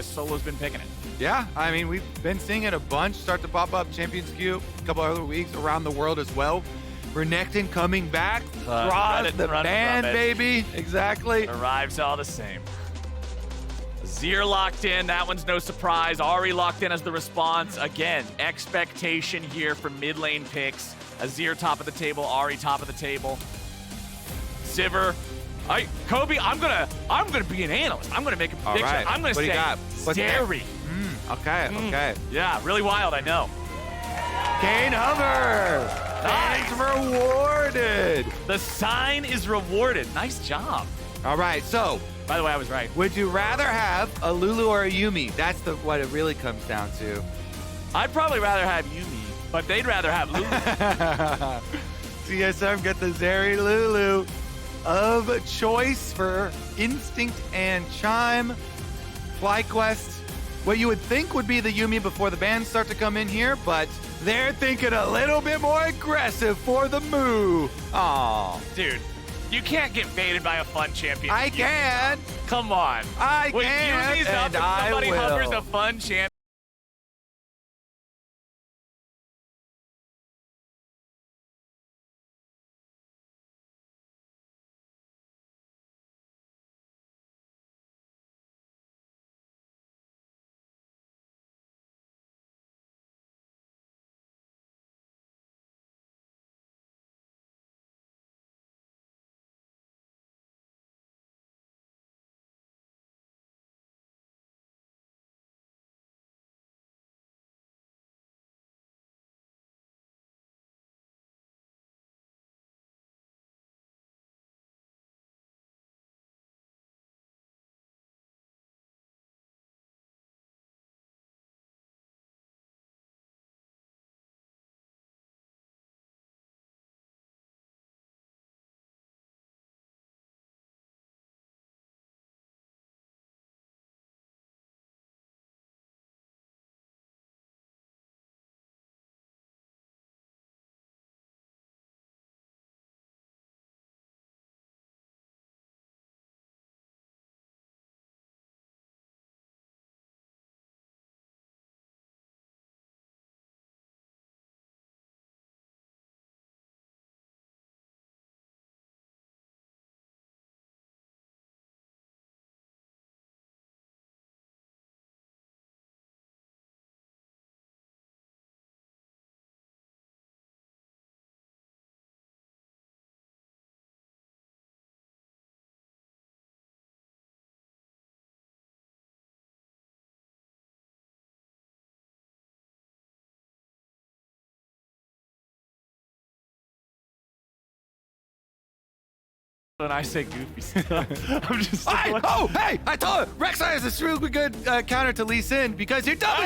as Solo's been picking it. Yeah, I mean, we've been seeing it a bunch start to pop up. Champions Queue, a couple other weeks around the world as well. Renekton coming back, draws the band, baby. Exactly. Arrives all the same. Azir locked in, that one's no surprise. Ahri locked in as the response. Again, expectation here for mid lane picks. Azir top of the table, Ahri top of the table. Sivir. Kobe, I'm gonna be an analyst. I'm gonna make a prediction. Right. I'm gonna say Zeri. Okay. Yeah, really wild, I know. Kane hover. Nice. Rewarded. The sign is rewarded. Nice job. All right, so by the way, I was right. Would you rather have a Lulu or a Yuumi? That's what it really comes down to. I'd probably rather have Yuumi, but they'd rather have Lulu. TSM get the Zeri Lulu of choice for Instinct and Chime. FlyQuest, what you would think would be the Yuumi before the bans start to come in here, but they're thinking a little bit more aggressive for the Moo. Aw. Dude, you can't get baited by a fun champion. I can. Come on. I when can, Yuumi's up and and somebody I will. hovers a fun champion. When I say goofy stuff, I'm just like, hey! I told you, Rek'Sai is a really good counter to Lee Sin because you're double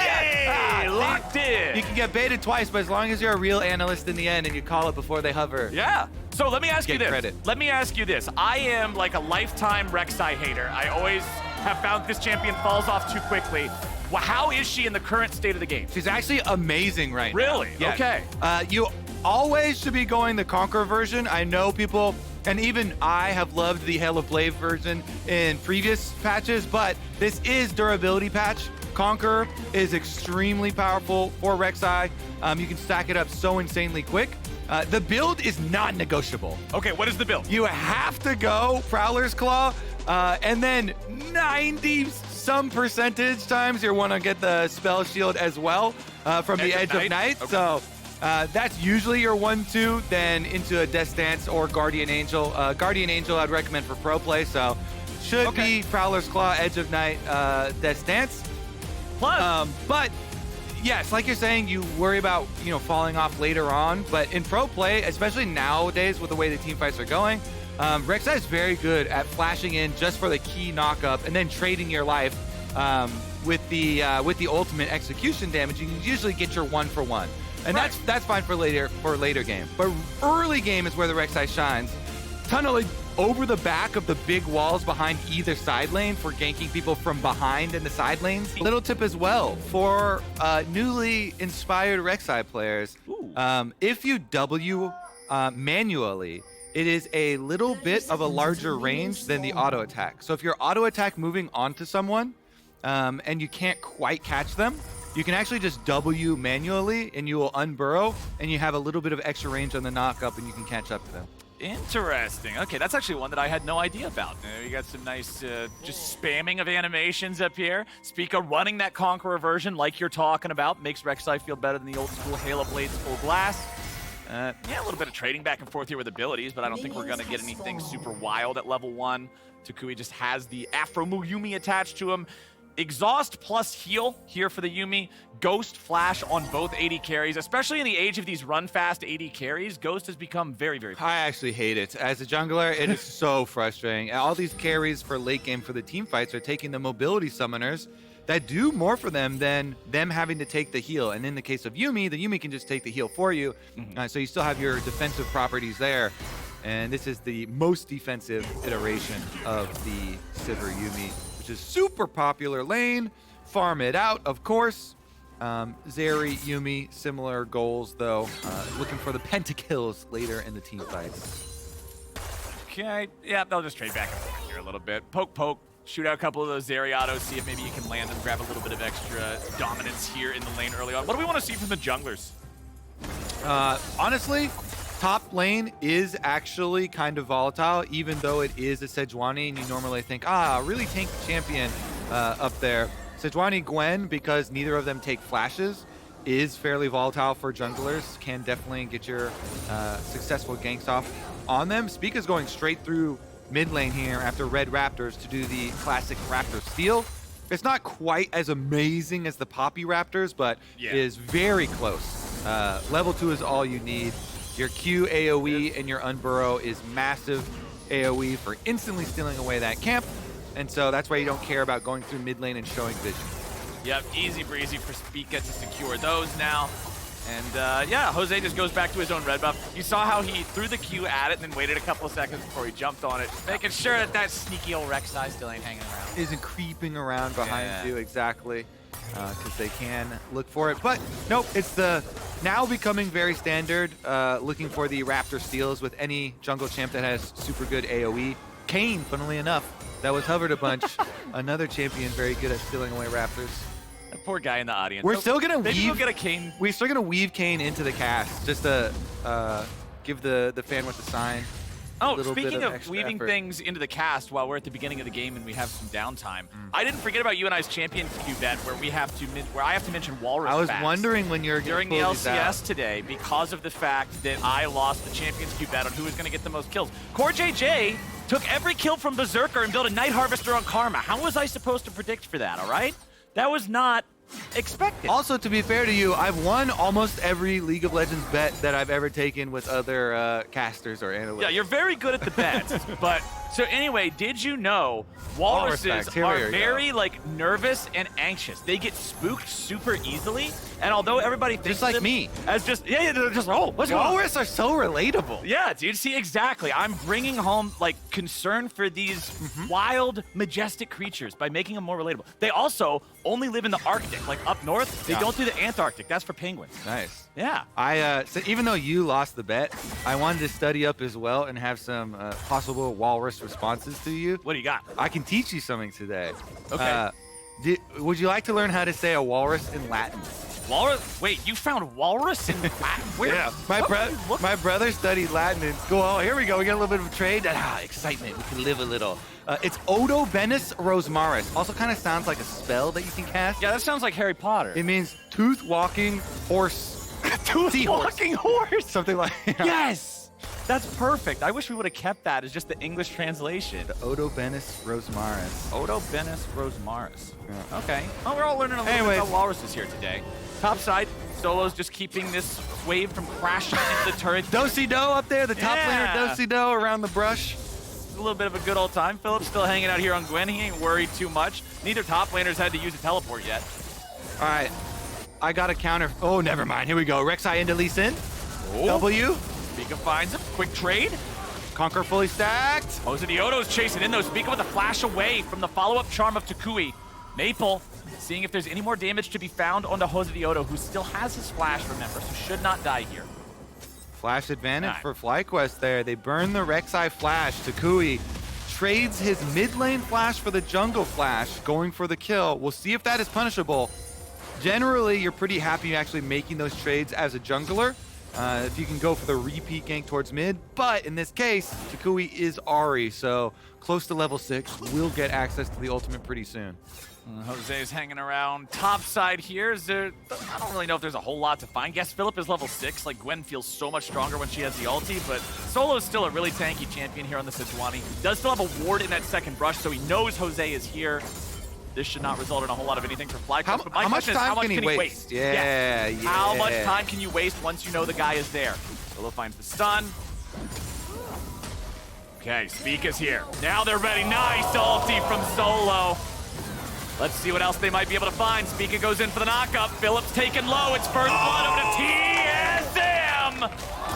locked in. You can get baited twice, but as long as you're a real analyst in the end and you call it before they hover. Yeah. So let me ask you this. Credit. Let me ask you this. I am like a lifetime Rek'Sai hater. I always have found this champion falls off too quickly. Well, how is she in the current state of the game? She's actually amazing right now. Really? Yes. Okay. You always should be going the Conqueror version. I know people, and even I have loved the Hail of Blade version in previous patches, but this is durability patch. Conqueror is extremely powerful for Rek'Sai. You can stack it up so insanely quick. The build is not negotiable. Okay, what is the build? You have to go Prowler's Claw, and then 90-some percentage times you want to get the Spell Shield as well from the Edge of Night. Okay. So that's usually your 1-2, then into a Death Dance or Guardian Angel. Guardian Angel I'd recommend for pro play, so should be Prowler's Claw, Edge of Night, Death Dance. Plus, but yes, like you're saying, you worry about falling off later on, but in pro play, especially nowadays with the way the team fights are going, Rek'Sai is very good at flashing in just for the key knockup and then trading your life with the ultimate execution damage. You can usually get your 1-for-1, and that's fine for later game. But early game is where the Rek'Sai shines. Tunneling over the back of the big walls behind either side lane for ganking people from behind in the side lanes. Little tip as well for newly inspired Rek'Sai players. If you W manually, it is a little bit of a larger range than the auto attack. So if you're auto attack moving onto someone, and you can't quite catch them, you can actually just W manually, and you will unburrow, and you have a little bit of extra range on the knock-up, and you can catch up to them. Interesting. Okay, that's actually one that I had no idea about. You got some nice just spamming of animations up here. Spica running that Conqueror version like you're talking about. Makes Rek'Sai feel better than the old school Halo Blades full blast. Yeah, a little bit of trading back and forth here with abilities, but I don't think we're going to get anything super wild at level 1. toucouille just has the Aphromoo Yuumi attached to him. Exhaust plus heal here for the Yuumi. Ghost flash on both AD carries, especially in the age of these run-fast AD carries. Ghost has become very, very fast. I actually hate it. As a jungler, it is so frustrating. All these carries for late game for the team fights are taking the mobility summoners that do more for them than them having to take the heal. And in the case of Yuumi, the Yuumi can just take the heal for you. So you still have your defensive properties there. And this is the most defensive iteration of the Sivir Yuumi, which is super popular lane. Farm it out, of course. Zeri, Yuumi, similar goals, though. Looking for the pentakills later in the team fights. Okay, yeah, they'll just trade back and forth here a little bit. Poke, poke. Shoot out a couple of those Zeri autos, see if maybe you can land and grab a little bit of extra dominance here in the lane early on. What do we want to see from the junglers? Honestly, top lane is actually kind of volatile, even though it is a Sejuani, and you normally think, really tank champion up there. Sejuani Gwen, because neither of them take flashes, is fairly volatile for junglers. Can definitely get your successful ganks off on them. Spica's going straight through mid lane here after Red Raptors to do the classic Raptor steal. It's not quite as amazing as the Poppy Raptors, but is very close. Level 2 is all you need. Your Q AoE and your Unburrow is massive AoE for instantly stealing away that camp. And so that's why you don't care about going through mid lane and showing vision. Yep, easy breezy for Spica to secure those now. And yeah, Jose just goes back to his own red buff. You saw how he threw the Q at it and then waited a couple of seconds before he jumped on it, making sure that that sneaky old Rek'Sai still ain't hanging around. Isn't creeping around behind you, exactly, because they can look for it. But nope, it's the now becoming very standard, looking for the Raptor steals with any jungle champ that has super good AoE. Kayn, funnily enough, that was hovered a bunch. Another champion very good at stealing away Raptors. That poor guy in the audience. We're still gonna we'll get a Kayn. We're still gonna weave Kayn into the cast just to give the fan with the sign. Oh, speaking of weaving things into the cast while we're at the beginning of the game and we have some downtime, I didn't forget about you and I's Champions Q bet where I have to mention Walrus. I was facts wondering when you're during the LCS today because of the fact that I lost the Champions Q bet on who was going to get the most kills. Core JJ took every kill from Berserker and built a Night Harvester on Karma. How was I supposed to predict for that? All right, that was not expected. Also, to be fair to you, I've won almost every League of Legends bet that I've ever taken with other casters or analysts. Yeah, you're very good at the bets. But so anyway, did you know walruses are very nervous and anxious? They get spooked super easily, and although everybody thinks just like me as just they're just what's walrus are so relatable. Yeah, dude. See, exactly. I'm bringing home concern for these wild, majestic creatures by making them more relatable. They also only live in the Arctic, like up north. They don't do the Antarctic. That's for penguins. Nice. Yeah. So even though you lost the bet, I wanted to study up as well and have some possible walrus responses to you. What do you got? I can teach you something today. Okay. Would you like to learn how to say a walrus in Latin? Walrus? Wait, you found walrus in Latin? Where? Yeah, my brother studied Latin in school. Oh, here we go. We got a little bit of a trade. Excitement. We can live a little. It's Odo Benis Rosmaris. Also kind of sounds like a spell that you can cast. Yeah, that sounds like Harry Potter. It means tooth-walking horse. Tooth-walking horse? Something like that. Yes! That's perfect. I wish we would have kept that as just the English translation. The Odo Benis Rosmaris. Odo Benis Rosmaris. Yeah. Okay. Well, we're all learning a little bit about walruses here today. Top side, Solo's just keeping this wave from crashing into the turret. JoseDeodo up there, the top laner JoseDeodo around the brush. A little bit of a good old time. Philip's still hanging out here on Gwen. He ain't worried too much. Neither top laners had to use a teleport yet. All right. I got a counter. Oh, never mind. Here we go. Rek'Sai into Lee Sin. W. Spica finds him. Quick trade. Conquer fully stacked. JoseDeodo's chasing in though. Spica with a flash away from the follow-up charm of toucouille. Maple seeing if there's any more damage to be found onto JoseDeodo, who still has his flash, remember, so should not die here. Flash advantage for FlyQuest there. They burn the Rek'Sai flash. toucouille trades his mid lane flash for the jungle flash, going for the kill. We'll see if that is punishable. Generally, you're pretty happy actually making those trades as a jungler. If you can go for the repeat gank towards mid, but in this case, toucouille is Ahri, so close to level 6, will get access to the ultimate pretty soon. Jose's hanging around top side here. I don't really know if there's a whole lot to find. Guess Philip is level 6. Like, Gwen feels so much stronger when she has the ulti, but Solo's still a really tanky champion here on the Sejuani. Does still have a ward in that second brush, so he knows Jose is here. This should not result in a whole lot of anything for FlyQuest. But my question is, how much can he waste? Yeah. How much time can you waste once you know the guy is there? Solo finds the stun. Okay, Spica's here. Now they're ready. Nice ulti from Solo. Let's see what else they might be able to find. Spica goes in for the knockup. Philip's taken low. It's first blood over to TSM.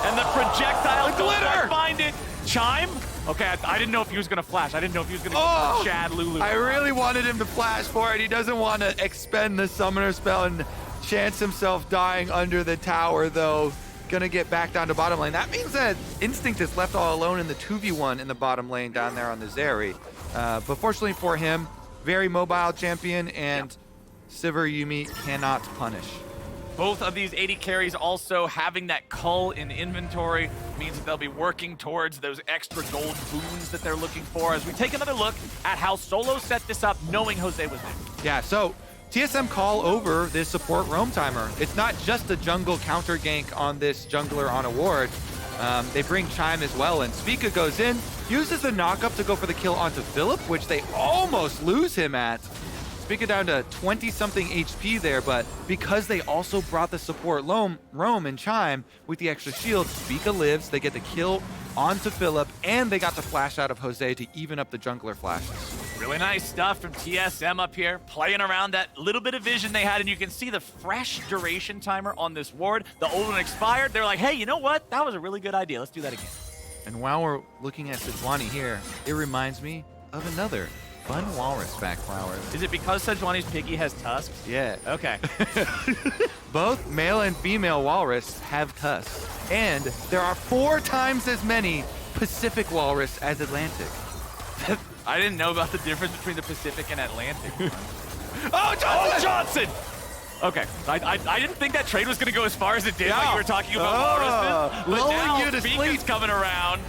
And the projectile don't find it. Chime? Okay, I didn't know if he was going to flash. I didn't know if he was going to Chad Lulu. I really wanted him to flash for it. He doesn't want to expend the summoner spell and chance himself dying under the tower, though. Gonna get back down to bottom lane. That means that Instinct is left all alone in the 2v1 in the bottom lane down there on the Zeri. But fortunately for him, very mobile champion, and Sivir Yuumi cannot punish. Both of these AD carries also having that cull in inventory means that they'll be working towards those extra gold boons that they're looking for. As we take another look at how Solo set this up, knowing Jose was there. Yeah, so TSM call over this support roam timer. It's not just a jungle counter gank on this jungler on a ward. They bring Chime as well, and Spica goes in, uses the knockup to go for the kill onto Philip, which they almost lose him at. Spica down to 20-something HP there, but because they also brought the support roam and Chime with the extra shield, Spica lives, they get the kill onto Philip, and they got the flash out of Jose to even up the jungler flashes. Really nice stuff from TSM up here, playing around that little bit of vision they had, and you can see the fresh duration timer on this ward. The old one expired. They're like, hey, you know what? That was a really good idea. Let's do that again. And while we're looking at Sejuani here, it reminds me of another fun walrus fact, Flowers. Is it because Sejuani's piggy has tusks? Yeah. Okay. Both male and female walrus have tusks, and there are 4 times as many Pacific walrus as Atlantic. I didn't know about the difference between the Pacific and Atlantic. Oh, Johnsun! Okay, I didn't think that trade was going to go as far as it did when you were talking about walruses. But lulling now you to Spica's sleep. coming around.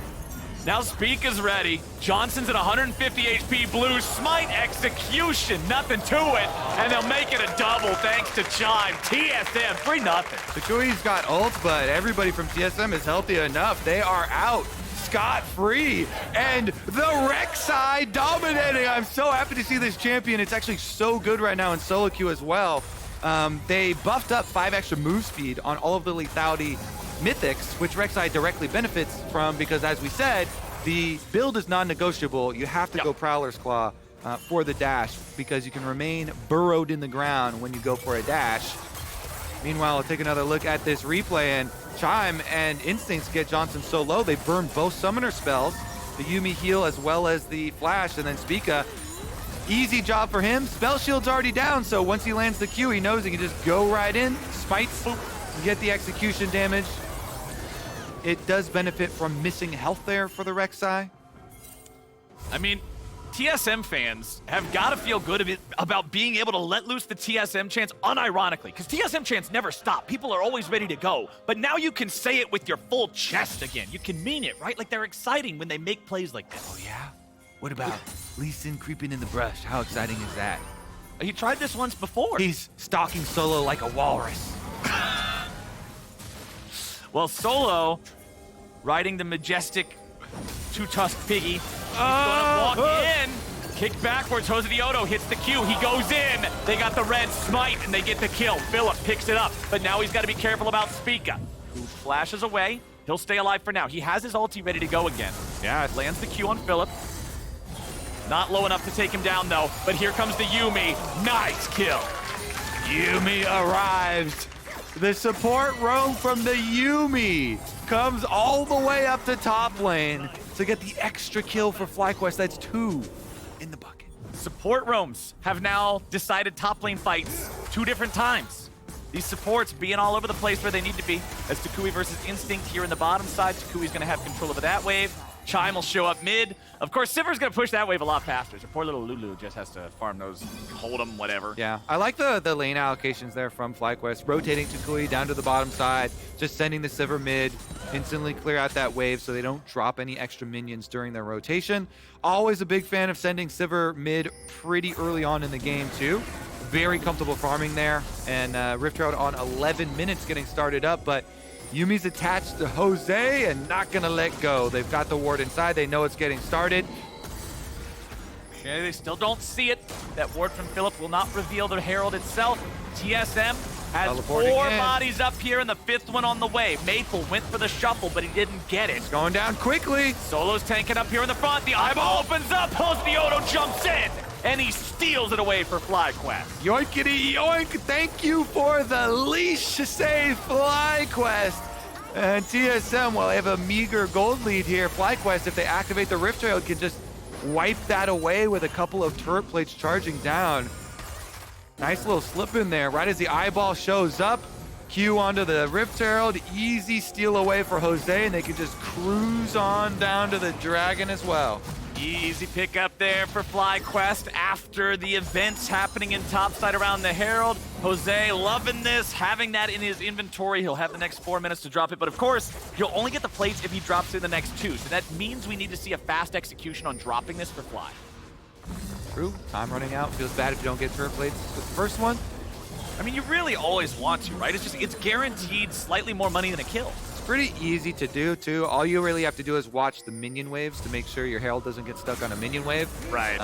Now Spica's ready. Johnson's at 150 HP. Blue smite execution. Nothing to it. And they'll make it a double thanks to Chime. TSM 3-0. toucouille's got ult, but everybody from TSM is healthy enough. They are out scot-free. And the Rek'Sai dominating. I'm so happy to see this champion. It's actually so good right now in solo queue as well. They buffed up 5 extra move speed on all of the lethality mythics, which Rek'Sai directly benefits from because, as we said, the build is non-negotiable. You have to go Prowler's Claw for the dash because you can remain burrowed in the ground when you go for a dash. Meanwhile, we'll take another look at this replay, and Chime and Instincts get Johnsun so low, they burn both summoner spells, the Yuumi heal as well as the flash, and then Spica, easy job for him. Spell shield's already down, so once he lands the Q, he knows he can just go right in, smite, get the execution damage. It does benefit from missing health there for the Rek'Sai. I mean, TSM fans have got to feel good about being able to let loose the TSM chants unironically, because TSM chants never stop. People are always ready to go. But now you can say it with your full chest again. You can mean it, right? Like, they're exciting when they make plays like this. Oh, yeah? What about Lee Sin creeping in the brush? How exciting is that? He tried this once before. He's stalking Solo like a walrus. Well, Solo, riding the majestic two-tusk piggy, he's gonna walk in, kick backwards. JoseDeodo hits the Q. He goes in. They got the red smite, and they get the kill. Philip picks it up, but now he's got to be careful about Spica, who flashes away. He'll stay alive for now. He has his ulti ready to go again. Yeah, it lands the Q on Philip. Not low enough to take him down, though, but here comes the Yuumi. Nice kill. Yuumi arrives. The support roam from the Yuumi comes all the way up to top lane to get the extra kill for FlyQuest. That's 2 in the bucket. Support roams have now decided top lane fights 2 different times. These supports being all over the place where they need to be. As toucouille versus Instinct here in the bottom side, toucouille's going to have control over that wave. Chime will show up mid. Of course, Sivir's going to push that wave a lot faster. So poor little Lulu just has to farm those, hold them, whatever. Yeah, I like the lane allocations there from FlyQuest. Rotating toucouille down to the bottom side, just sending the Sivir mid, instantly clear out that wave so they don't drop any extra minions during their rotation. Always a big fan of sending Sivir mid pretty early on in the game too. Very comfortable farming there. And Rift Herald on 11 minutes getting started up, but Yuumi's attached to Jose and not gonna let go. They've got the ward inside. They know it's getting started. Okay, they still don't see it. That ward from Philip will not reveal the Herald itself. TSM has 4 bodies up here and the 5th one on the way. Maple went for the shuffle, but he didn't get it. It's going down quickly. Solo's tanking up here in the front. The eyeball opens up. JoseDeodo jumps in, and he steals it away for FlyQuest. Yoinkity yoink. Thank you for the leash, say FlyQuest. And TSM will have a meager gold lead here. FlyQuest, if they activate the Rift Herald, can just wipe that away with a couple of turret plates charging down. Nice little slip in there right as the eyeball shows up. Q onto the Rift Herald. Easy steal away for Jose, and they can just cruise on down to the Dragon as well. Easy pick up there for FlyQuest after the events happening in topside around the Herald. Jose loving this, having that in his inventory. He'll have the next 4 minutes to drop it, but of course, he'll only get the plates if he drops in the next 2. So that means we need to see a fast execution on dropping this for Fly. True, time running out. Feels bad if you don't get turret plates with the first one. I mean, you really always want to, right? It's guaranteed slightly more money than a kill. Pretty easy to do too. All you really have to do is watch the minion waves to make sure your Herald doesn't get stuck on a minion wave. Right.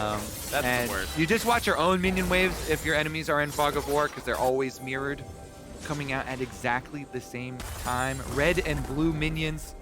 That's the worst. You just watch your own minion waves if your enemies are in Fog of War, because they're always mirrored, coming out at exactly the same time. Red and blue minions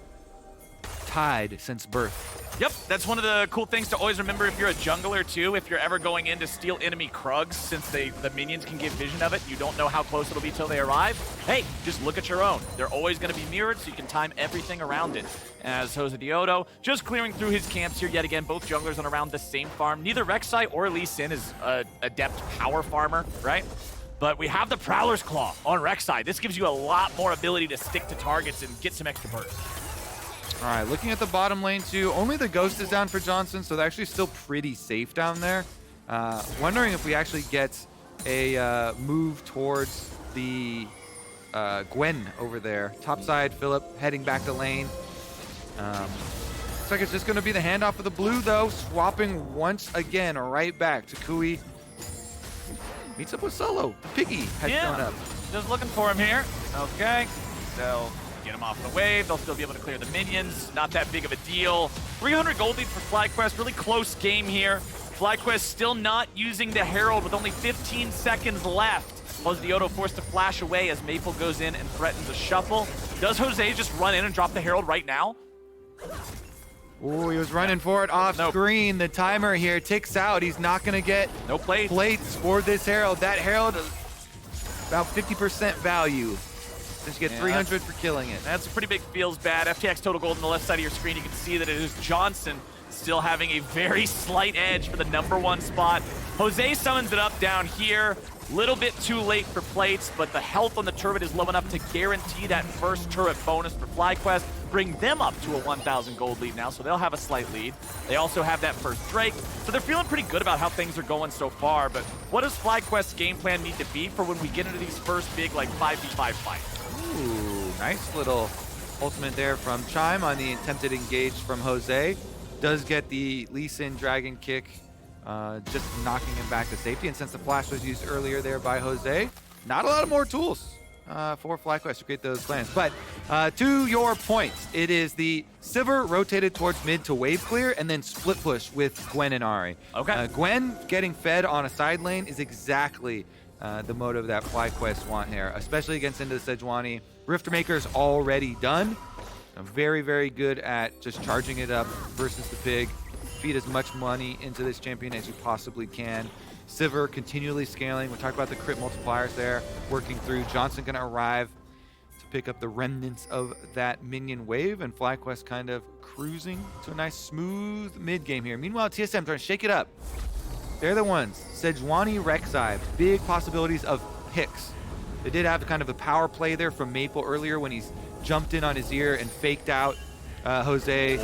tied since birth. Yep, that's one of the cool things to always remember if you're a jungler too. If you're ever going in to steal enemy Krugs, since the minions can give vision of it, you don't know how close it'll be till they arrive. Hey, just look at your own. They're always going to be mirrored, so you can time everything around it. As JoseDeodo just clearing through his camps here yet again, both junglers on around the same farm. Neither Rek'Sai or Lee Sin is an adept power farmer, right? But we have the Prowler's Claw on Rek'Sai. This gives you a lot more ability to stick to targets and get some extra burst. All right, looking at the bottom lane too, only the Ghost is down for Johnsun, so they're actually still pretty safe down there. Wondering if we actually get a move towards the Gwen over there. Top side, Philip heading back to lane. Looks like it's just going to be the handoff of the blue though, swapping once again right back to Kui. Meets up with Solo. The piggy has shown up. Just looking for him here. Okay, so get him off the wave. They'll still be able to clear the minions. Not that big of a deal. 300 gold lead for FlyQuest. Really close game here. FlyQuest still not using the Herald with only 15 seconds left. JoseDeodo forced to flash away as Maple goes in and threatens a shuffle. Does Jose just run in and drop the Herald right now? Oh, he was running for it off screen. The timer here ticks out. He's not going to get plates for this Herald. That Herald is about 50% value. Just get 300 for killing it. That's a pretty big feels bad. FTX total gold on the left side of your screen. You can see that it is Johnsun still having a very slight edge for the #1 spot. Jose summons it up down here. Little bit too late for plates, but the health on the turret is low enough to guarantee that first turret bonus for FlyQuest. Bring them up to a 1,000 gold lead now, so they'll have a slight lead. They also have that first Drake, so they're feeling pretty good about how things are going so far. But what does FlyQuest's game plan need to be for when we get into these first big, like, 5v5 fights? Ooh, nice little ultimate there from Chime on the attempted engage from Jose. Does get the Lee Sin Dragon kick, just knocking him back to safety. And since the flash was used earlier there by Jose, not a lot of more tools for FlyQuest to create those plans. But to your point, it is the Sivir rotated towards mid to wave clear and then split push with Gwen and Ahri. Okay. Gwen getting fed on a side lane is exactly the motive that FlyQuest want here, especially against into the Sejuani. Riftmaker's already done. Very, very good at just charging it up versus the pig. Feed as much money into this champion as you possibly can. Sivir continually scaling. We talked about the crit multipliers there, working through. Johnsun gonna arrive to pick up the remnants of that minion wave, and FlyQuest kind of cruising to a nice smooth mid game here. Meanwhile, TSM trying to shake it up. They're the ones. Sejuani, Rek'Sai, big possibilities of picks. They did have kind of a power play there from Maple earlier when he's jumped in on his ear and faked out Jose.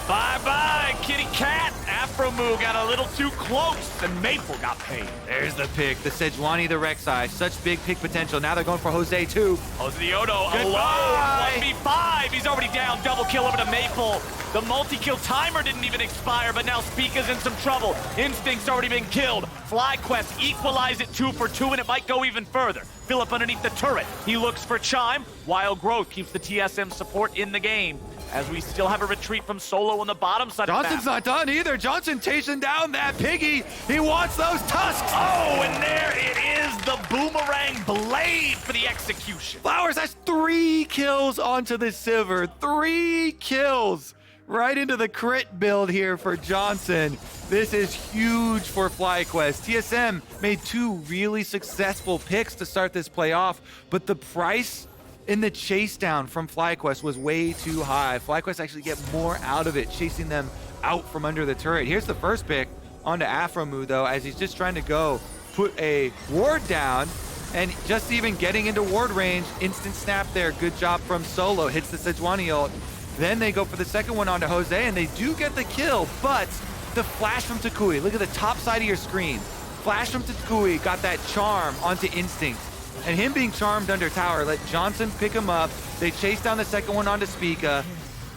Bye-bye, kitty cat. Aphromoo got a little too close, and Maple got paid. There's the pick, the Sejuani, the Rek'Sai. Such big pick potential. Now they're going for Jose too. JoseDeodo alone, Goodbye. 1v5. He's already down, double kill over to Maple. The multi-kill timer didn't even expire, but now Spica's in some trouble. Instinct's already been killed. FlyQuest equalize it 2 for 2, and it might go even further. Philip underneath the turret. He looks for Chime. Wild Growth keeps the TSM support in the game, as we still have a retreat from Solo on the bottom side of the Johnson's map. not done either. Johnsun chasing down that piggy. He wants those tusks. Oh, and there it is, the boomerang blade for the execution. Flowers has 3 kills onto the Sivir. 3 kills right into the crit build here for Johnsun. This is huge for FlyQuest. TSM made 2 really successful picks to start this play off, but the price in the chase down from FlyQuest was way too high. FlyQuest actually get more out of it, chasing them out from under the turret. Here's the first pick onto Aphromoo though, as he's just trying to go put a ward down, and just even getting into ward range, instant snap there. Good job from Solo, hits the Sejuani ult. Then they go for the second one onto Jose, and they do get the kill, but the flash from toucouille, look at the top side of your screen. Flash from toucouille got that charm onto Instinct. And him being charmed under tower let Johnsun pick him up. They chase down the second one onto Spica.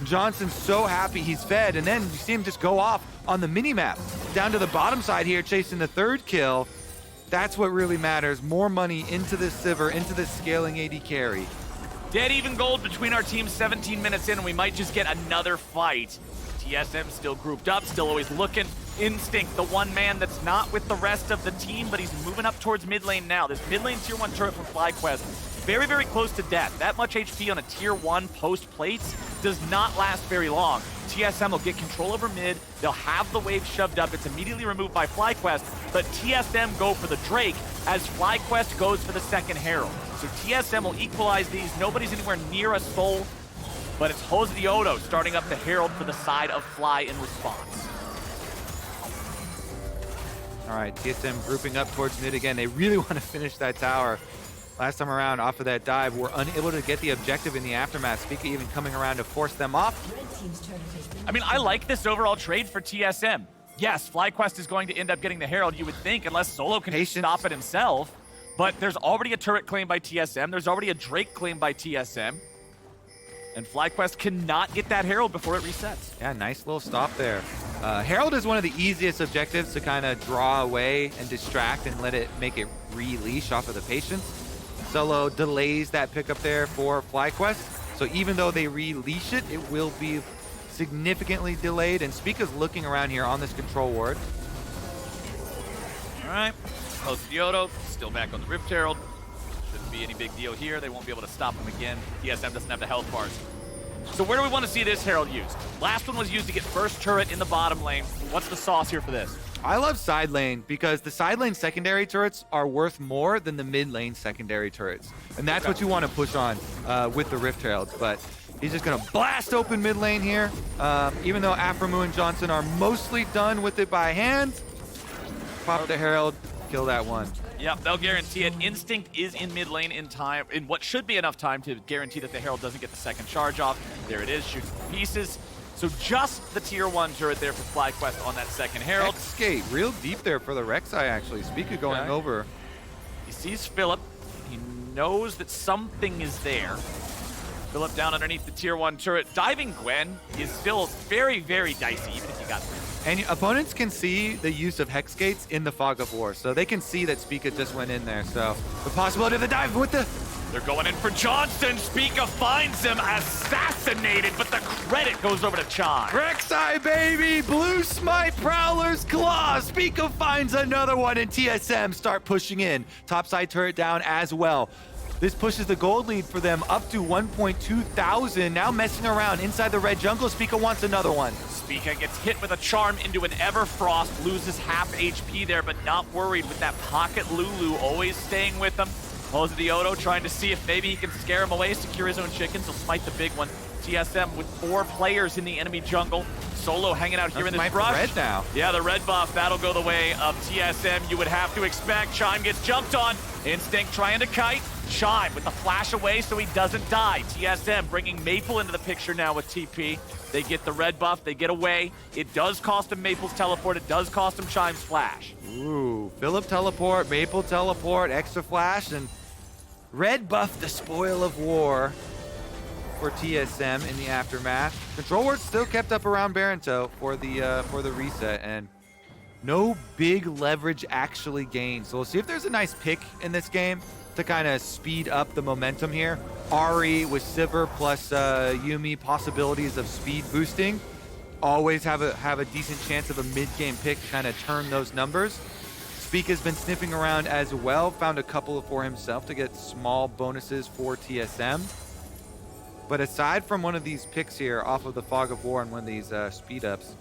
Johnson's so happy he's fed, and then you see him just go off on the mini-map. Down to the bottom side here, chasing the 3rd kill. That's what really matters. More money into this Sivir, into this scaling AD carry. Dead even gold between our teams 17 minutes in, and we might just get another fight. TSM still grouped up, still always looking. Instinct, the one man that's not with the rest of the team, but he's moving up towards mid lane now. This mid lane tier 1 turret from FlyQuest, very, very close to death. That much HP on a tier 1 post plates does not last very long. TSM will get control over mid. They'll have the wave shoved up. It's immediately removed by FlyQuest, but TSM go for the Drake as FlyQuest goes for the second Herald. So TSM will equalize these. Nobody's anywhere near a soul, but it's JoseDeodo starting up the Herald for the side of Fly in response. All right, TSM grouping up towards mid again. They really want to finish that tower. Last time around, off of that dive, were unable to get the objective in the aftermath. Spica even coming around to force them off. I mean, I like this overall trade for TSM. Yes, FlyQuest is going to end up getting the Herald, you would think, unless Solo can stop it himself. But there's already a turret claimed by TSM. There's already a Drake claimed by TSM. And FlyQuest cannot get that Herald before it resets. Yeah, nice little stop there. Herald is one of the easiest objectives to kind of draw away and distract and let it make it re-leash off of the patience. Solo delays that pickup there for FlyQuest. So even though they re-leash it, it will be significantly delayed. And Spica's looking around here on this control ward. All right, JoseDeodo still back on the Rift Herald. Shouldn't be any big deal here. They won't be able to stop him again. TSM doesn't have the health bars. So where do we want to see this Herald used? Last one was used to get first turret in the bottom lane. What's the sauce here for this? I love side lane because the side lane secondary turrets are worth more than the mid lane secondary turrets. And that's what you want to push on with the Rift Heralds. But he's just going to blast open mid lane here. Even though Aphromoo and Johnsun are mostly done with it by hand, pop the Herald, kill that one. Yep, they'll guarantee it. Instinct is in mid lane in time, in what should be enough time to guarantee that the Herald doesn't get the second charge off. There it is, shoots pieces. So just the tier 1 turret there for FlyQuest on that second Herald. Skate real deep there for the Rek'Sai actually. Spica going over. He sees Philip. He knows that something is there. Philip down underneath the tier 1 turret. Diving Gwen is still very, very dicey, even if you got through. And opponents can see the use of Hex Gates in the Fog of War, so they can see that Spica just went in there. So the possibility of the dive with the... They're going in for Johnsun. Spica finds him assassinated, but the credit goes over to Chime. Rek'Sai, baby! Blue Smite Prowler's Claw! Spica finds another one, and TSM start pushing in. Topside turret down as well. This pushes the gold lead for them up to 1.2 thousand. Now messing around inside the red jungle. Spica wants another one. Spica gets hit with a charm into an Everfrost, loses half HP there, but not worried with that pocket Lulu always staying with him. JoseDeodo trying to see if maybe he can scare him away, secure his own chickens. He'll smite the big one. TSM with 4 players in the enemy jungle. Solo hanging out here in this brush. Red now. Yeah, the red buff, that'll go the way of TSM. You would have to expect. Chime gets jumped on. Instinct trying to kite. Chime with the flash away so he doesn't die. TSM bringing Maple into the picture now with TP. They get the red buff, they get away. It does cost him Maple's teleport, it does cost him Chime's flash. Ooh, Philip teleport, Maple teleport, extra flash, and red buff the spoil of war for TSM in the aftermath. Control ward still kept up around Baronto for the reset, and no big leverage actually gained. So we'll see if there's a nice pick in this game to kind of speed up the momentum here. Ahri with Sivir plus Yuumi, possibilities of speed boosting. Always have a decent chance of a mid-game pick to kind of turn those numbers. Spica's been sniffing around as well, found a couple for himself to get small bonuses for TSM. But aside from one of these picks here off of the Fog of War and one of these speed ups,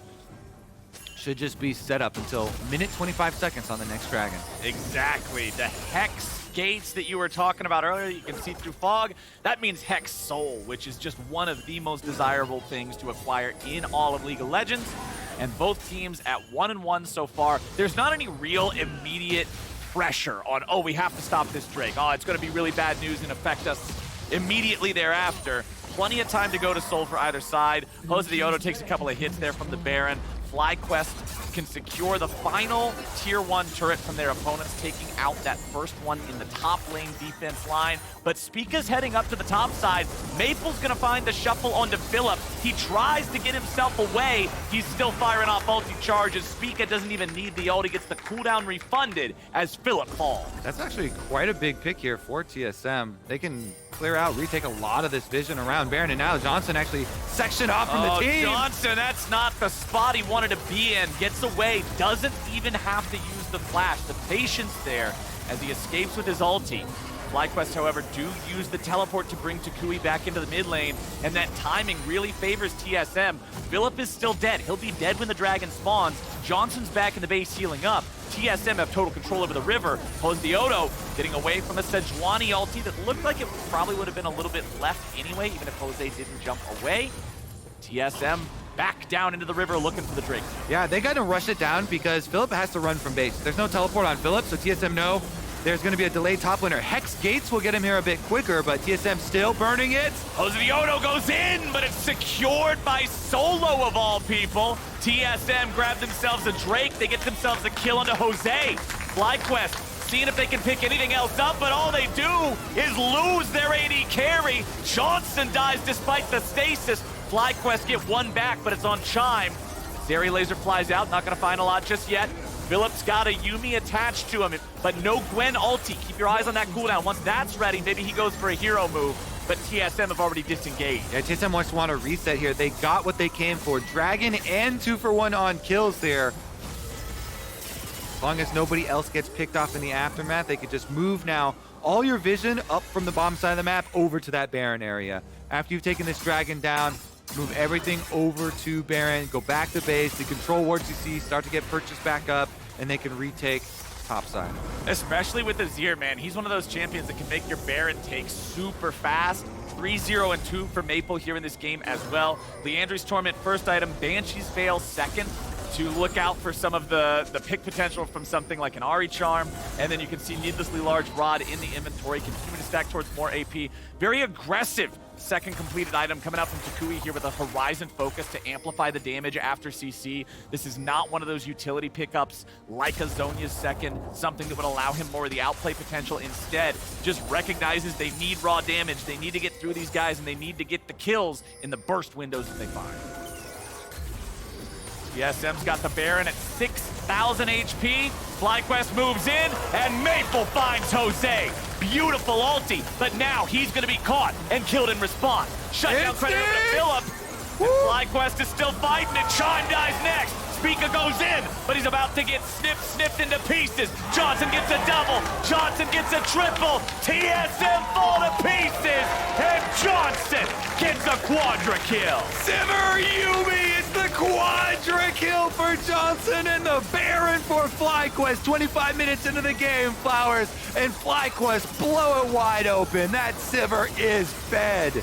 should just be set up until minute 25 seconds on the next dragon. Exactly. The Hex gates that you were talking about earlier, you can see through fog, that means Hex Soul, which is just one of the most desirable things to acquire in all of League of Legends. And both teams at 1-1 so far. There's not any real immediate pressure on, oh, we have to stop this Drake. Oh, it's going to be really bad news and affect us immediately thereafter. Plenty of time to go to Soul for either side. JoseDeodo takes a couple of hits there from the Baron. FlyQuest can secure the final tier 1 turret from their opponents, taking out that first one in the top lane defense line. But Spica's heading up to the top side. Maple's gonna find the shuffle onto Philip. He tries to get himself away. He's still firing off ulti charges. Spica doesn't even need the ult. He gets the cooldown refunded as Philip falls. That's actually quite a big pick here for TSM. They can clear out, retake a lot of this vision around Baron, and now Johnsun actually sectioned off from the team. Johnsun, that's not the spot he wanted to be in. Gets away, doesn't even have to use the flash. The patience there as he escapes with his ulti. FlyQuest, however, do use the teleport to bring toucouille back into the mid lane, and that timing really favors TSM. Philip is still dead. He'll be dead when the dragon spawns. Johnsun's back in the base healing up. TSM have total control over the river. JoseDeodo getting away from a Sejuani ulti that looked like it probably would have been a little bit left anyway, even if Jose didn't jump away. TSM back down into the river looking for the Drake. Yeah, they got to rush it down because Philip has to run from base. There's no teleport on Philip, so TSM know there's going to be a delayed top laner. Hex Gates will get him here a bit quicker, but TSM still burning it. JoseDeodo goes in, but it's secured by Solo of all people. TSM grab themselves a Drake. They get themselves a kill onto Jose. FlyQuest seeing if they can pick anything else up, but all they do is lose their AD carry. Johnsun dies despite the stasis. FlyQuest get one back, but it's on Chime. Zeri laser flies out, not gonna find a lot just yet. Philip's got a Yuumi attached to him, but no Gwen ulti. Keep your eyes on that cooldown. Once that's ready, maybe he goes for a hero move, but TSM have already disengaged. Yeah, TSM wants to want to reset here. They got what they came for. Dragon and 2-for-1 on kills there. As long as nobody else gets picked off in the aftermath, they could just move now all your vision up from the bottom side of the map over to that Baron area. After you've taken this dragon down, move everything over to Baron, go back to base, the control wards you see start to get purchased back up, and they can retake topside. Especially with Azir, man. He's one of those champions that can make your Baron take super fast. 3-0 and 2 for Maple here in this game as well. Leandri's Torment first item, Banshee's Veil second, to look out for some of the pick potential from something like an Ahri Charm. And then you can see Needlessly Large Rod in the inventory, continue to stack towards more AP. Very aggressive second completed item coming out from toucouille here with a Horizon focus to amplify the damage after CC. This is not one of those utility pickups like a Zhonya's second, something that would allow him more of the outplay potential. Instead, just recognizes they need raw damage, they need to get through these guys, and they need to get the kills in the burst windows that they find. TSM's got the Baron at 6,000 HP. FlyQuest moves in, and Maple finds Jose. Beautiful ulti, but now he's going to be caught and killed in response. Shutdown credit over to Philip. And FlyQuest is still fighting, and Chime dies next. Spica goes in, but he's about to get snipped into pieces. Johnsun gets a double. Johnsun gets a triple. TSM fall to pieces, and Johnsun gets a quadra kill. Sivir Yuumi is the quadra kill for Johnsun and the Baron for FlyQuest. 25 minutes into the game, Flowers, and FlyQuest blow it wide open. That Sivir is fed.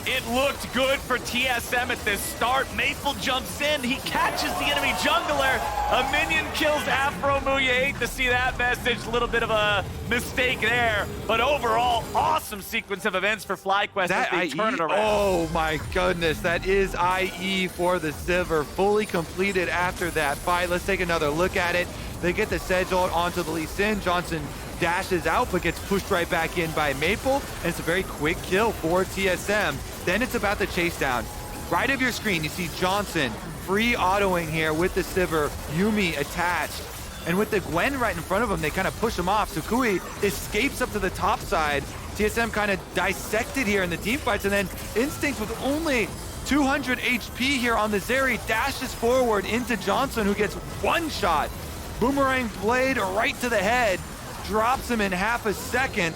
It looked good for TSM at this start. Maple jumps in, he catches the enemy jungler. A minion kills Aphromoo. You hate to see that message. A little bit of a mistake there. But overall, awesome sequence of events for FlyQuest as they turn it around. Oh my goodness, that is IE for the Sivir. Fully completed after that fight. Let's take another look at it. They get the Sedge ult onto the Lee Sin. Johnsun dashes out, but gets pushed right back in by Maple. And it's a very quick kill for TSM. Then it's about the chase down. Right of your screen, you see Johnsun free autoing here with the Sivir, Yuumi attached. And with the Gwen right in front of him, they kind of push him off. Toucouille escapes up to the top side. TSM kind of dissected here in the team fights, and then Instinct with only 200 HP here on the Zeri dashes forward into Johnsun, who gets one shot. Boomerang blade right to the head, drops him in half a second.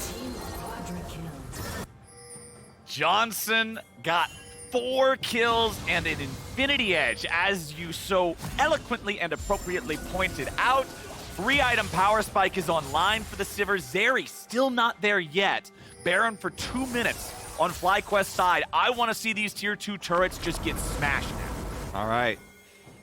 Johnsun got 4 kills and an infinity edge, as you so eloquently and appropriately pointed out. 3-item power spike is online for the Sivir. Zeri still not there yet. Baron for 2 minutes on FlyQuest side. I want to see these tier 2 turrets just get smashed now. All right,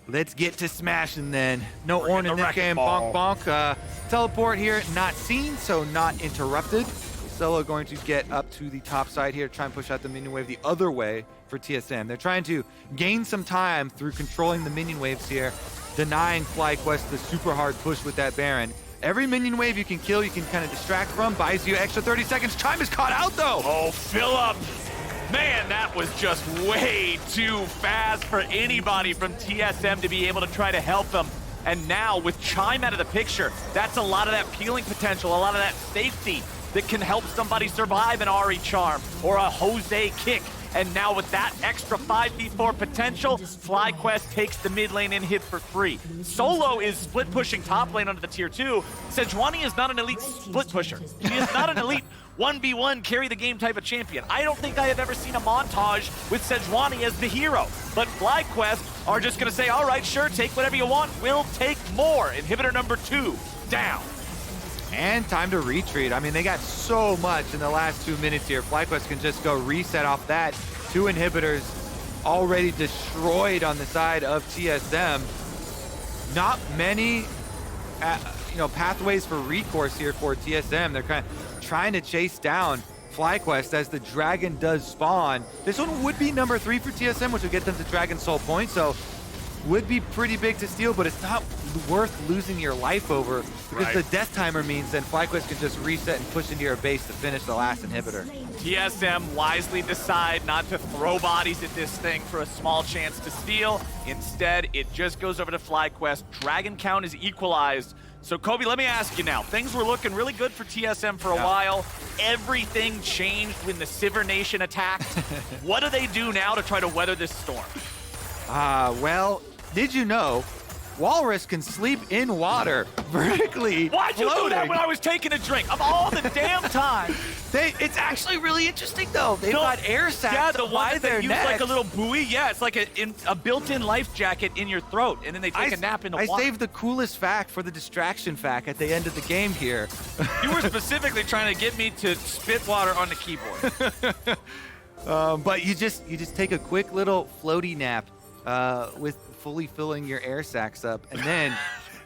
let's get to smashing then. No Ornn in this game. Bonk, bonk. Teleport here, not seen, so not interrupted. Solo going to get up to the top side here, try and push out the minion wave the other way for TSM. They're trying to gain some time through controlling the minion waves here, denying FlyQuest the super hard push with that Baron. Every minion wave you can kill, you can kind of distract from, buys you extra 30 seconds. Chime is caught out though. Oh, Phillip. Man, that was just way too fast for anybody from TSM to be able to try to help them. And now with Chime out of the picture, that's a lot of that peeling potential, a lot of that safety that can help somebody survive an Ahri charm or a Jose kick. And now with that extra 5v4 potential, FlyQuest takes the mid lane and hit for free. Solo is split pushing top lane onto the tier 2. Sejuani is not an elite split pusher. He is not an elite 1v1 carry the game type of champion. I don't think I have ever seen a montage with Sejuani as the hero. But FlyQuest are just gonna say, all right, sure, take whatever you want. We'll take more. Inhibitor number 2 down. And time to retreat. I mean, they got so much in the last 2 minutes here. FlyQuest can just go reset off that. 2 inhibitors already destroyed on the side of TSM. Not many, pathways for recourse here for TSM. They're kind of trying to chase down FlyQuest as the Dragon does spawn. This one would be number 3 for TSM, which would get them to Dragon Soul point. So would be pretty big to steal, but it's not worth losing your life over, because the death timer means then FlyQuest can just reset and push into your base to finish the last inhibitor. TSM wisely decide not to throw bodies at this thing for a small chance to steal. Instead, it just goes over to FlyQuest. Dragon count is equalized. So Kobe, let me ask you now. Things were looking really good for TSM for a while. Everything changed when the Sivir Nation attacked. What do they do now to try to weather this storm? Well, did you know walrus can sleep in water vertically? Why'd you do that when I was taking a drink of all the damn time? It's actually really interesting though. They've got air sacs the by their use necks. like a little buoy. Yeah, it's like a built-in life jacket in your throat, and then they take a nap in the water. I saved the coolest fact for the distraction fact at the end of the game here. You were specifically trying to get me to spit water on the keyboard. But you just take a quick little floaty nap with fully filling your air sacs up, and then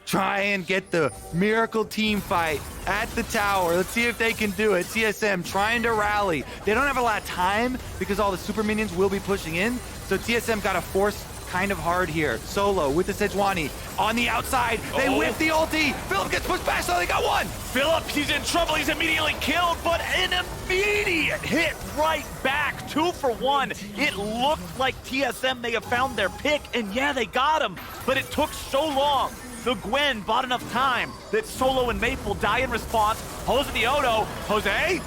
try and get the miracle team fight at the tower. Let's see if they can do it. TSM trying to rally. They don't have a lot of time because all the super minions will be pushing in, so TSM got to force kind of hard here. Solo with the Sejuani on the outside. They whip the ulti. Phillip gets pushed back, so they got one. Phillip, he's in trouble. He's immediately killed, but an immediate hit right back. 2 for 1. It looked like TSM may have found their pick, and yeah, they got him, but it took so long. The Gwen bought enough time that Solo and Maple die in response. JoseDeodo. Jose?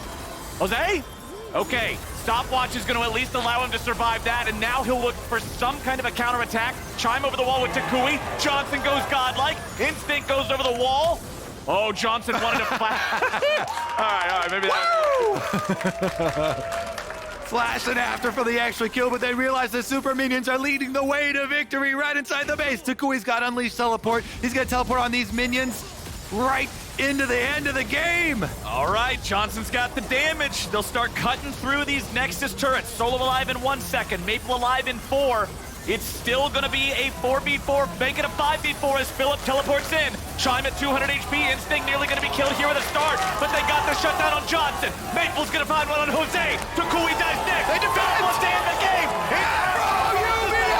Okay. Stopwatch is going to at least allow him to survive that, and now he'll look for some kind of a counterattack. Chime over the wall with toucouille. Johnsun goes godlike. Instinct goes over the wall. Oh, Johnsun wanted to flash. all right, maybe that. Flash and after for the extra kill, but they realize the super minions are leading the way to victory right inside the base. Toucouille's got unleashed teleport. He's going to teleport on these minions right into the end of the game. All right, Johnson's got the damage. They'll start cutting through these Nexus turrets. Solo alive in 1 second, Maple alive in 4. It's still gonna be a 4v4, make it a 5v4 as Philip teleports in. Chime at 200 HP, Instinct nearly gonna be killed here with a start, but they got the shutdown on Johnsun. Maple's gonna find one on Jose. toucouille dies next. They defend! One day in the game. Yuumi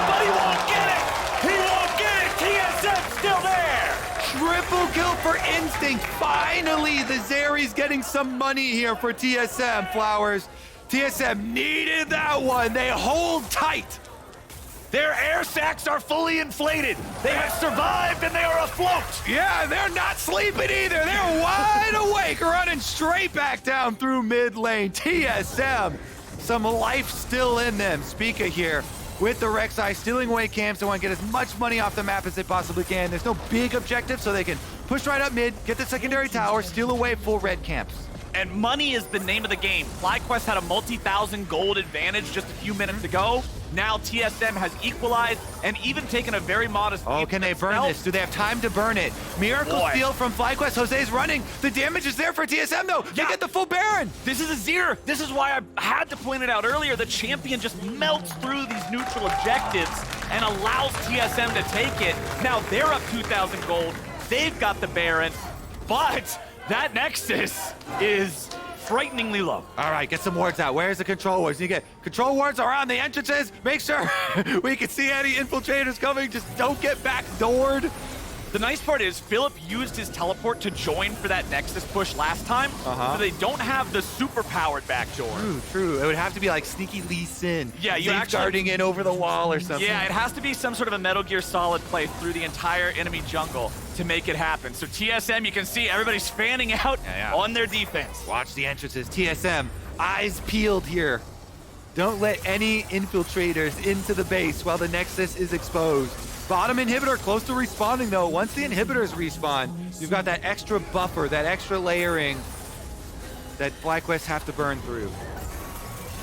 But he won't get it. He won't get it. TSM's still there. Triple kill for Instinct. Finally, the Zeri's getting some money here for TSM, Flowers. TSM needed that one. They hold tight. Their air sacs are fully inflated. They have survived and they are afloat. Yeah, they're not sleeping either. They're wide awake, running straight back down through mid lane. TSM, some life still in them. Spica here with the Rek'Sai, stealing away camps. They want to get as much money off the map as they possibly can. There's no big objective, so they can push right up mid, get the secondary tower, steal away full red camps. And money is the name of the game. FlyQuest had a multi-thousand gold advantage just a few minutes ago. Now TSM has equalized and even taken a very modest lead. Oh, can they burn this? Do they have time to burn it? Miracle Boy. steal from FlyQuest. Jose's running. The damage is there for TSM, though. They get the full Baron. This is Azir. This is why I had to point it out earlier. The champion just melts through these neutral objectives and allows TSM to take it. Now they're up 2,000 gold. They've got the Baron, but that Nexus is frighteningly low. All right, get some wards out. Where's the control wards? You get control wards around the entrances. Make sure we can see any infiltrators coming. Just don't get backdoored. The nice part is Philip used his teleport to join for that Nexus push last time, so they don't have the super powered backdoor. True. It would have to be like sneaky Lee Sin. Yeah, you actually darting in over the wall or something. Yeah, it has to be some sort of a Metal Gear Solid play through the entire enemy jungle to make it happen. So TSM, you can see everybody's fanning out on their defense. Watch the entrances. TSM, eyes peeled here. Don't let any infiltrators into the base while the Nexus is exposed. Bottom inhibitor close to respawning, though. Once the inhibitors respawn, you've got that extra buffer, that extra layering that FlyQuest have to burn through.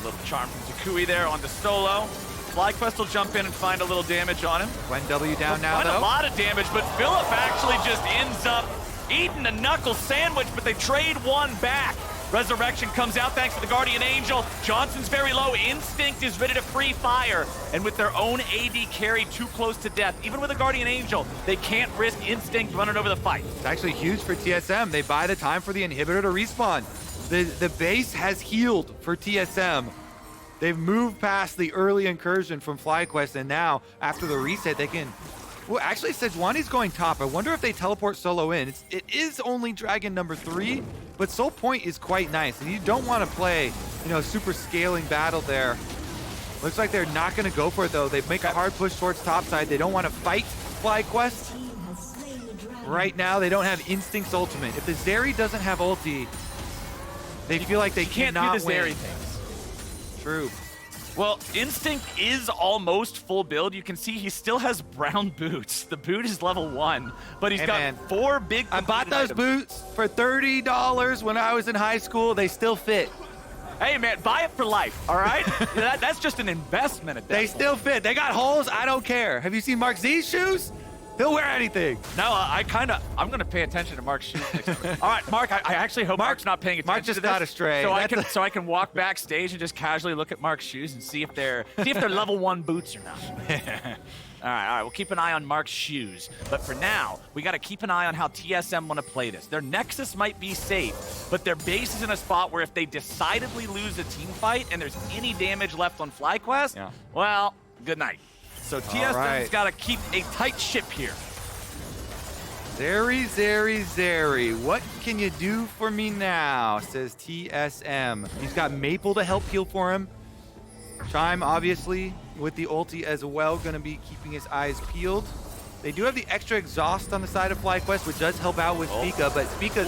A little charm from toucouille there on the solo. FlyQuest will jump in and find a little damage on him. Gwen W down now, though. A lot of damage, but Philip actually just ends up eating a knuckle sandwich, but they trade one back. Resurrection comes out thanks to the Guardian Angel. Johnson's very low. Instinct is ready to free fire. And with their own AD carry too close to death, even with a Guardian Angel, they can't risk Instinct running over the fight. It's actually huge for TSM. They buy the time for the inhibitor to respawn. The base has healed for TSM. They've moved past the early incursion from FlyQuest, and now, after the reset, they can... Well, actually, Sejuani's going top. I wonder if they teleport solo in. It is only Dragon number 3, but Soul Point is quite nice, and you don't want to play, super scaling battle there. Looks like they're not going to go for it, though. They make a hard push towards topside. They don't want to fight FlyQuest. Right now, they don't have Instinct's ultimate. If the Zeri doesn't have ulti, they feel like they cannot do the Zeri win. things. True. Well, Instinct is almost full build. You can see he still has brown boots. The boot is level 1, but he's got 4 big... I bought those boots for $30 when I was in high school. They still fit. Hey, man, buy it for life, all right? That's just an investment at that point. Still fit. They got holes. I don't care. Have you seen MarkZ's shoes? He'll wear anything. No, I'm going to pay attention to Mark's shoes next week. All right, Mark, I actually hope Mark's not paying attention Mark just to this. got astray. So I can walk backstage and just casually look at Mark's shoes and see if they're level 1 boots or not. All right, we'll keep an eye on Mark's shoes. But for now, we got to keep an eye on how TSM want to play this. Their Nexus might be safe, but their base is in a spot where if they decidedly lose a team fight and there's any damage left on FlyQuest, well, good night. So TSM's got to keep a tight ship here. Zeri, what can you do for me now, says TSM. He's got Maple to help heal for him. Chime, obviously, with the ulti as well, going to be keeping his eyes peeled. They do have the extra exhaust on the side of FlyQuest, which does help out with Spica, but Spica...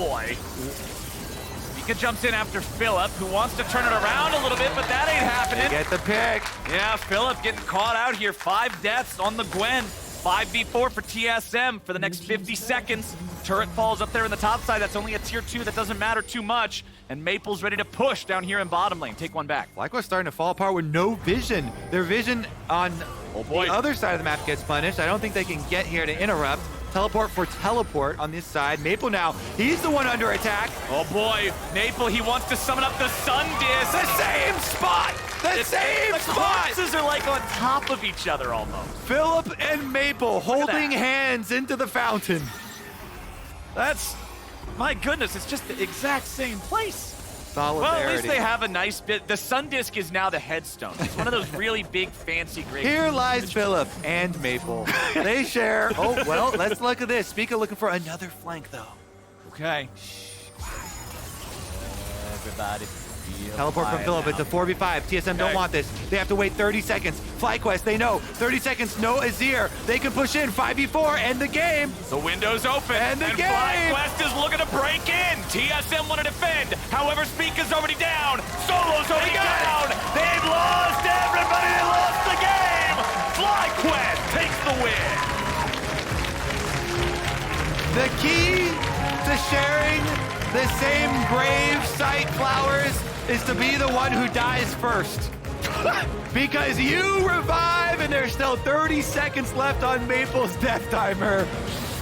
Spica jumps in after Philip, who wants to turn it around a little bit, but that ain't happening. Get the pick. Yeah, Philip getting caught out here. 5 deaths on the Gwen. 5v4 for TSM for the next 50 seconds. Turret falls up there in the top side. That's only a tier 2. That doesn't matter too much. And Maple's ready to push down here in bottom lane. Take one back. FlyQuest starting to fall apart with no vision. Their vision on the other side of the map gets punished. I don't think they can get here to interrupt. Teleport for teleport on this side. Maple now, he's the one under attack. Oh boy, Maple, he wants to summon up the Sun Disc. The same spot! The same spot! The corpses are like on top of each other almost. Philip and Maple holding hands into the fountain. That's, my goodness, it's just the exact same place. Solidarity. Well, at least they have a nice bit. The Sun Disc is now the headstone. It's one of those really big, fancy, great. Here lies Philip and Maple. They share. Oh, well, let's look at this. Spica looking for another flank, though. Okay. Everybody. Teleport from Philip. It's a 4v5. TSM don't want this. They have to wait 30 seconds. FlyQuest, they know. 30 seconds, no Azir. They can push in 5v4, end the game. The window's open. And the game. FlyQuest is looking to break in. TSM want to defend. However, Spica's already down. Solo's already down. They've lost everybody. They lost the game. FlyQuest takes the win. The key to sharing the same grave site flowers is to be the one who dies first. Because you revive and there's still 30 seconds left on Maple's death timer.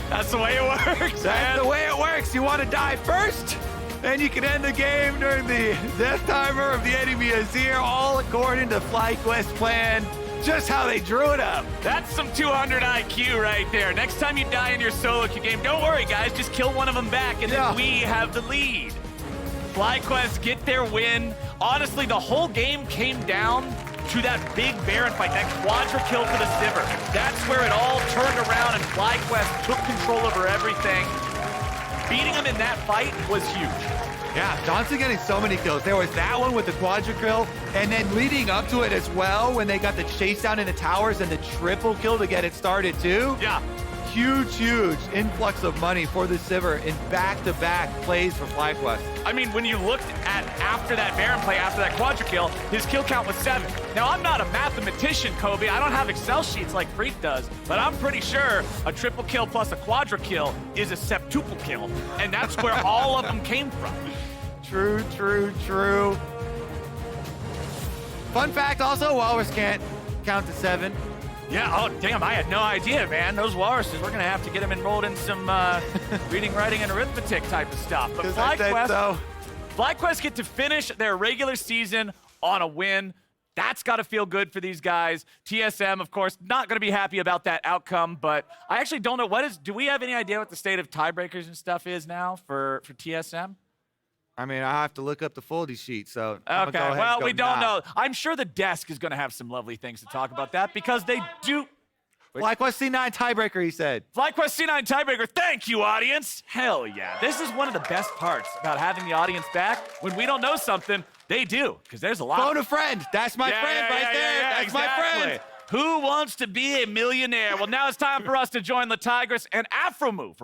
That's the way it works, That's the way it works. You want to die first, and you can end the game during the death timer of the enemy Azir, all according to FlyQuest plan. Just how they drew it up. That's some 200 IQ right there. Next time you die in your solo queue game, don't worry, guys. Just kill one of them back, and then we have the lead. FlyQuest get their win. Honestly, the whole game came down to that big Baron fight, that quadra kill for the Sivir. That's where it all turned around, and FlyQuest took control over everything. Beating him in that fight was huge. Yeah, Johnsun getting so many kills. There was that one with the quadra kill, and then leading up to it as well when they got the chase down in the towers and the triple kill to get it started too. Yeah. Huge influx of money for the Sivir in back-to-back plays for FlyQuest. I mean, when you looked at after that Baron play, after that quadra kill, his kill count was 7. Now, I'm not a mathematician, Kobe. I don't have Excel sheets like Freak does, but I'm pretty sure a triple kill plus a quadra kill is a septuple kill, and that's where all of them came from. True. Fun fact also, Walrus can't count to 7. Yeah, oh, damn, I had no idea, man. Those walruses, we're going to have to get them enrolled in some reading, writing, and arithmetic type of stuff. But FlyQuest get to finish their regular season on a win. That's got to feel good for these guys. TSM, of course, not going to be happy about that outcome, but I actually don't know do we have any idea what the state of tiebreakers and stuff is now for TSM? I mean, I have to look up the foldy sheet, so okay. Well, we don't know. I'm sure the desk is going to have some lovely things to talk about that because they do. FlyQuest C9 tiebreaker, he said. FlyQuest C9 tiebreaker. Thank you, audience. Hell yeah. This is one of the best parts about having the audience back. When we don't know something, they do, because there's a lot. Phone a friend. That's my friend right there. That's exactly. my friend. Who wants to be a millionaire? Well, now it's time for us to join the Tigers and Aphromoo.